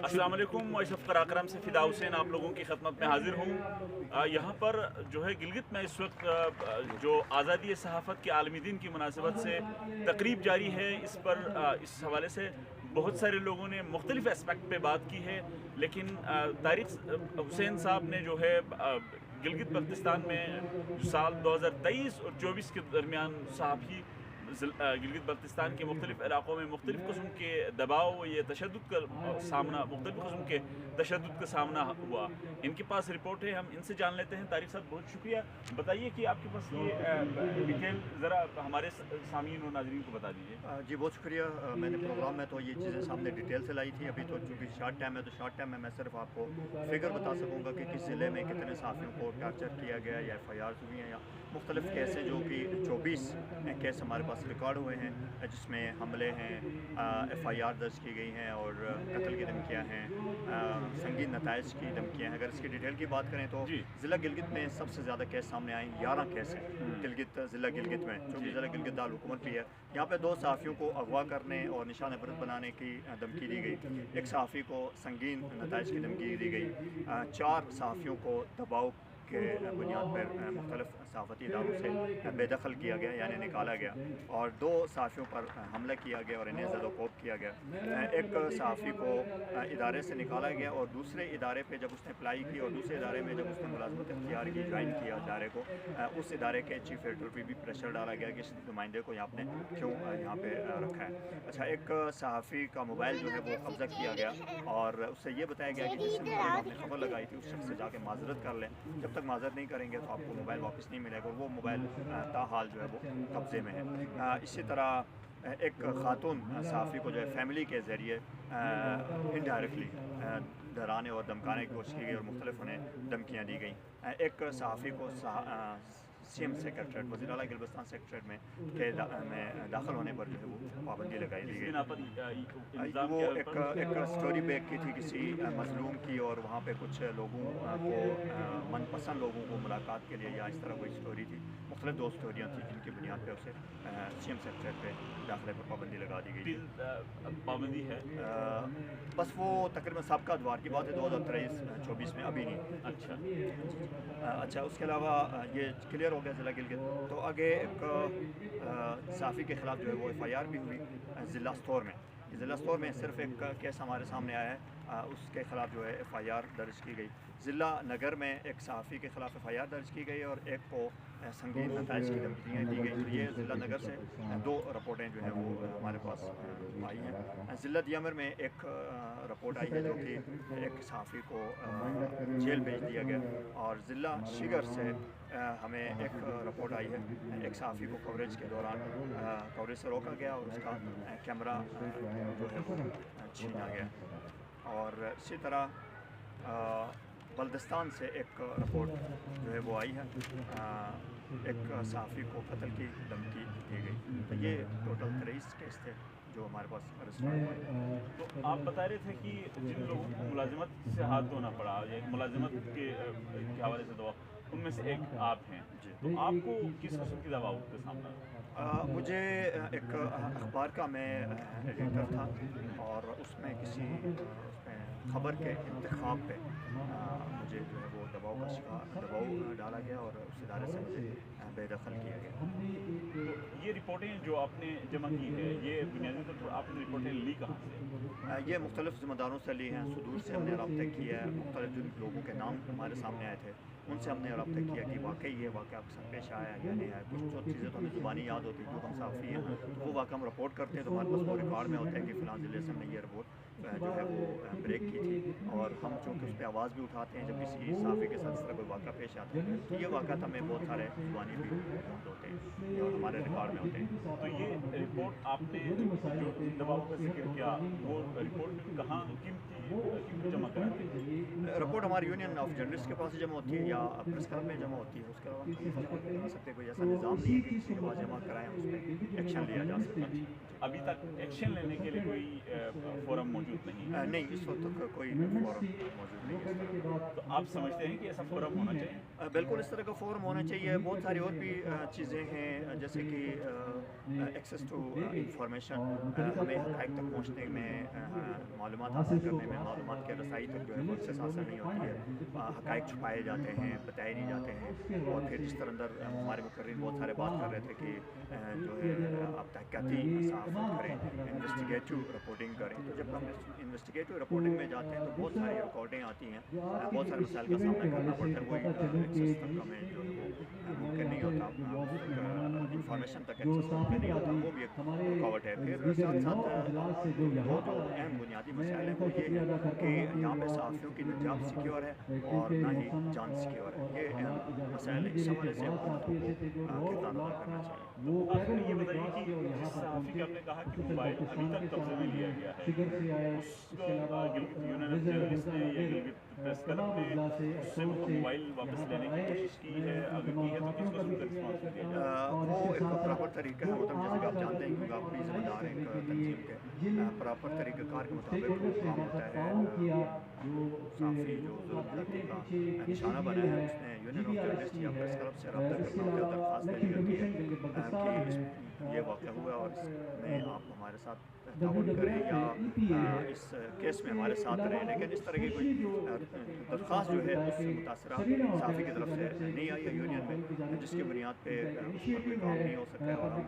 अस्सलाम वालेकुम। मैं सफ़र अकरम से फ़िदा हुसैन आप लोगों की खिदमत में हाज़िर हूँ। यहाँ पर जो है गिलगित में इस वक्त जो आज़ादी सहाफ़त के आलमी दिन की मुनासिबत से तकरीब जारी है। इस पर इस हवाले से बहुत सारे लोगों ने मुख्तलिफ़ एस्पेक्ट पे बात की है, लेकिन तारिक हुसैन साहब ने जो है गिलगित बल्तिस्तान में जो साल 2023 और 24 के दरमियान सहाफ़ी गिलगित बल्तिस्तान के मुख्तलिफ़ इलाक़ों में मुख्तलिफ़ किस्म के दबाव ये तशद्दुद का सामना मुख्तलिफ़ किस्म के तशद्दुद का सामना हुआ। इनके पास रिपोर्ट है, हम इनसे जान लेते हैं। तारिक साहब बहुत शुक्रिया। बताइए कि आपके पास ये डिटेल ज़रा हमारे सामीन और नाज़रीन को बता दीजिए। जी बहुत शुक्रिया। मैंने प्रोग्राम में तो ये चीज़ें सामने डिटेल से लाई थी। अभी तो चूँकि शॉर्ट टाइम है तो शॉर्ट टाइम में मैं सिर्फ आपको फिगर बता सकूँगा कि किस ज़िले में कितने सहाफ़ियों को टार्चर किया गया या FIR हुई हैं या मुख्तलिफ़ केस हैं, जो कि 24 केस हमारे पास रिकॉर्ड हुए हैं, जिसमें हमले हैं, FIR दर्ज की गई हैं और कत्ल की धमकियाँ हैं, संगीन नताइज की धमकियाँ हैं। अगर इसकी डिटेल की बात करें तो जी। ज़िला गिलगित में सबसे ज़्यादा केस सामने आए, 11 केस हैं गिलगित ज़िला गिलगित में, चूँकि ज़िला गिलगित दारुल हुकूमत भी है। यहाँ पे 2 सहाफ़ियों को अगवा करने और निशान इबरत बनाने की धमकी दी गई। एक सहाफ़ी को संगीन नताइज की धमकी दी गई। 4 सहाफ़ियों को दबाव के बुनियाद पर मुख्तलिफ़ सहाफ़ती इदारों से बेदखल किया गया, यानी निकाला गया, और 2 सहाफ़ियों पर हमला किया गया और इन्हें ज़द-ओ-कोब किया गया। एक सहाफ़ी को इदारे से निकाला गया और दूसरे इदारे पे जब उसने अप्लाई की और दूसरे इदारे में जब उसने मुलाज़मत इख्तियार की, ज्वाइन किया इदारे को, उस इदारे के चीफ़ एडिटर पर भी प्रेशर डाला गया कि इस नुमाइंदे को आपने क्यों यहाँ पे रखा है। अच्छा, एक सहाफ़ी का मोबाइल जो है वो कब्ज़ा किया गया और उससे ये बताया गया कि जिससे मतलब आपने खबर लगाई थी उस शख्स से जाके माज़रत कर लें। जब तक माज़रत नहीं करेंगे तो आपको मोबाइल वापस नहीं मिलेगा, और वो मोबाइल ताहाल जो है वो कब्ज़े में है। इसी तरह एक ख़ातून सहाफ़ी को जो है फैमिली के ज़रिए इनडायरेक्टली डराने और धमकाने की कोशिश की गई और मुख्तलिफ उन्हें धमकियाँ दी गई। एक सहाफ़ी को CM सेक्रेटरीट वज़ीर आला गिलगिस्तान सेक्रेटरीट में दाखिल होने पर जो है वो पाबंदी लगाई दी गई। वो एक स्टोरी बैग की थी किसी मज़लूम की, और वहाँ पे कुछ लोगों को मनपसंद लोगों को मुलाकात के लिए या इस तरह कोई स्टोरी थी। मुख्तलिफ 2 स्टोरियाँ थी जिनकी बुनियाद पर उसे CM सेक्रेटरीट पे दाखिले पर पाबंदी लगा दी गई थी। पाबंदी है। बस वो तकरीबन साबका अदवार की बात है, 2023-24 में, अभी नहीं। अच्छा। अच्छा, उसके अलावा ये क्लियर हो गया ज़िला गिलगित। तो आगे एक सहाफ़ी के ख़िलाफ़ जो है वो FIR भी हुई ज़िला स्टोर में। ज़िला स्टोर में सिर्फ एक केस हमारे सामने आया है, उसके ख़िलाफ़ जो है FIR दर्ज की गई। ज़िला नगर में एक सहाफ़ी के ख़िलाफ़ FIR दर्ज की गई और एक को संगीन नताइज की धमकियाँ दी गई। तो ये ज़िला नगर से 2 रिपोर्टें जो हैं वो हमारे पास आई हैं। ज़िला दियामर में एक रिपोर्ट आई है जो कि एक सहाफ़ी को जेल भेज दिया गया, और ज़िला शिगर से हमें एक रिपोर्ट आई है, एक सहाफ़ी को कवरेज के दौरान कवरेज से रोका गया और उसका कैमरा जो है वो छीना गया। और इसी तरह बल्दिस्तान से एक रिपोर्ट जो है वो आई है, एक सहाफ़ी को कत्ल की धमकी दी गई। तो ये टोटल 23 केस थे जो हमारे पास अरेस्ट हुए। तो आप बता रहे थे कि जिन लोगों को मुलाजिमत से हाथ धोना पड़ा या मुलाजिमत के हवाले से दबाव, उनमें से एक आप हैं। तो आपको किस किस्म की दबाव का सामना? मुझे एक अखबार का मैं एडिटर था और उसमें किसी उसमें ख़बर के इंतखाब पे मुझे जो है वो दबाव डाला गया और उस इदारे से मुझे बेदखल किया गया। तो ये रिपोर्टें जो आपने जमा की है, ये बुनियादी तौर पर आपने रिपोर्टें ली कहाँ से? ये मुख्तलिफ़ ज़िम्मेदारों से ली हैं, सुदूर से हमने रब्ता किया है, मुख्तलिफ़ जिन लोगों के नाम हमारे सामने आए थे उनसे हमने रब्ता किया कि वाकई ये वाक़या आपके साथ पेश आया या नहीं आया। कुछ चीज़ें तो हमें ज़ुबानी याद होती है, जो हम सहाफ़ी हैं तो वो वाक़या हम रिपोर्ट करते हैं तो हमारे पास वो रिकॉर्ड में होता है कि फ़लाँ ज़िले से हमने ये रिपोर्ट जो है वो ब्रेक की थी, और हम चूँकि उस पर आवाज़ भी उठाते हैं जब किसी सहाफ़ी के साथ इस तरह कोई वाक़या पेश आता है। तो ये वाक़या हमें बहुत सारे ज़ुबानी भी होते हैं और हमारे रिकॉर्ड में होते हैं। तो ये रिपोर्ट आपने जो दबाव का जिक्र किया, वो रिपोर्ट कहाँ किन जमा कराती है? रिपोर्ट हमारी यूनियन ऑफ जर्नलिस्ट के पास जमा होती है या प्रेस क्लब में जमा होती है। उसके अलावा हम जमा नहीं करा सकते, कोई ऐसा निज़ाम नहीं है कि किसी के पास जमा कराएं उस पर एक्शन लिया जा सकता है। अभी तक एक्शन लेने के लिए कोई फोरम मौजूद नहीं है? नहीं, इस वक्त तक कोई फोरम मौजूद नहीं है। तो आप समझते हैं कि ऐसा फोरम होना चाहिए? बिल्कुल इस तरह का फोरम होना चाहिए। बहुत सारी और भी चीज़ें हैं, जैसे कि एक्सेस टू इंफॉर्मेशन, हमें हक़ाइक़ तक पहुँचने में, मालूमात हासिल करने में मालूमात के रसाई तक जो है वो एक्सेस हासिल नहीं होती है, हक़ाइक़ छुपाए जाते हैं, बताए नहीं जाते हैं। और फिर जिस तरह अंदर हमारे मुकर्रिर बहुत सारे बात कर रहे थे कि जो है आप तहक़ीक़ाती सहाफ़त करें, इन्वेस्टिगेटिव रिपोर्टिंग करें। तो जब हम इन्वेस्टिगेटिव रिपोर्टिंग में जाते हैं तो बहुत सारी रिकॉर्डें आती हैं, बहुत सारे मसाइल का सामना करना पड़ता है, वही एक्सेस तक हमें जो है वो मुमकिन नहीं होता, इंफॉर्मेशन तक एक्सेस मुमकिन नहीं होता, वो भी एक रुकावट है। फिर साथ साथ वो जो अहम बुनियादी मसाइल हैं वो ये है कि यहाँ पे सहाफ़ियों की निजात सिक्योर है और ना ही जान सिक्योर है। ये अहम मसाइल है, इस हवाले से हुकूमतों को किरदार अदा करना चाहिए। आखिर ये बताइए कि जिस सहाफ़ी का आपने कहा कि मोबाइल अभी तक कब्जे में लिया गया है, उसको गिलगित यूनियन ऑफ जर्नलिस्ट ने या गिलगित प्रेस क्लब ने उससे वो मोबाइल वापस लेने की कोशिश की है, अगर की है तो किसको उसका रिस्पॉन्स दिया जाए? वो एक प्रॉपर तरीका है, मतलब जैसे कि आप जानते हैं क्योंकि आप भी ज़िम्मेदार हैं एक तंजीम के, प्रॉपर तरीक़ाकार के मुताबिक वो काम होता है। सहाफ़ी जो ज़ुल्म का निशाना बना है उसने यूनियन ऑफ जर्नलिस्ट या प्रेस क्लब से रब्ता करना होता है, दरख्वास्त देनी होती है कि ये वाक़या हुआ और इसमें आप हमारे साथ ताउन करें या इस केस में हमारे साथ रहें। लेकिन इस तरह की कोई दरख्वास्त जो है उस मुतासरा सहाफ़ी की तरफ से नहीं आई है यूनियन में, जिसकी बुनियाद पे उस पर कोई काम नहीं हो सकता है और हम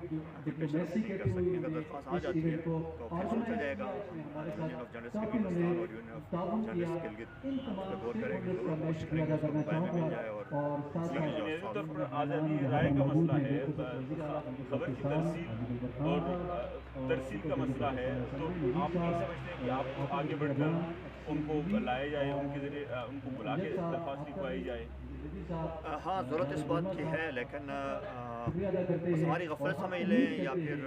पेश रफ्त नहीं कर सकते। अगर दरख्वास्त आ जाती है तो फिर सोचा जाएगा, यूनियन ऑफ जर्नलिस्ट के पाकिस्तान और यूनियन ऑफ जर्नलिस्ट गिलगित उस पर गौर करेंगे, ज़रूर कोशिश करेंगे उसको मोबाइल में मिल जाए। और बुनियादी तौर पर आज़ादी राय का मसला है, खबर की तरसील का मसला है, तो आप नहीं समझते कि आप आगे बढ़कर उनको लाया जाए, उनके ज़रिए उनको बुला के दरख्वास्त लिखवाई जाए? हाँ, ज़रूरत इस बात की है, लेकिन बस हमारी गफलत समझ लें या फिर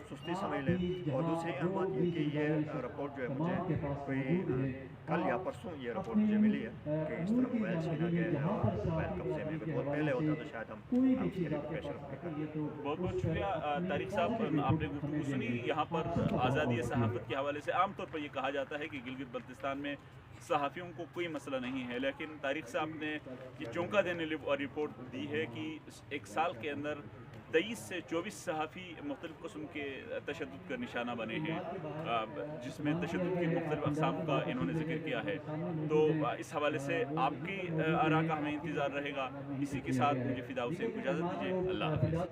सुस्ती समझ लें। और दूसरी अहम बात ये कि ये रिपोर्ट जो है मुझे कोई कल या परसों ये रिपोर्ट मुझे मिली है कि इस तरह मोबाइल छीना गया है और मोबाइल कब्जे में, बहुत पहले होता तो शायद हम उसके लिए पेश रफ्त करते। बहुत बहुत शुक्रिया तारिक साहब, आपने गुफ्तगू सुनी। यहाँ पर आज़ादी सहाफ़त के हवाले से आमतौर पर ये कहा जाता है कि गिलगित बल्तिस्तान में सहाफ़ियों को कोई मसला नहीं है, लेकिन तारिक साहब ने ये चौंका देने रिपोर्ट दी है कि एक साल के अंदर 23 से 24 सहाफ़ी मुख्तलिफ़ किस्म के तशद्दुद का निशाना बने हैं, जिसमें तशद्दुद की मुख्तलिफ़ अक़साम का इन्होंने ज़िक्र किया है। तो इस हवाले से आपकी आरा का हमें इंतज़ार रहेगा। इसी के साथ मुझे फ़िदा हुसैन को इजाज़त दीजिए। अल्लाह हाफ़िज़।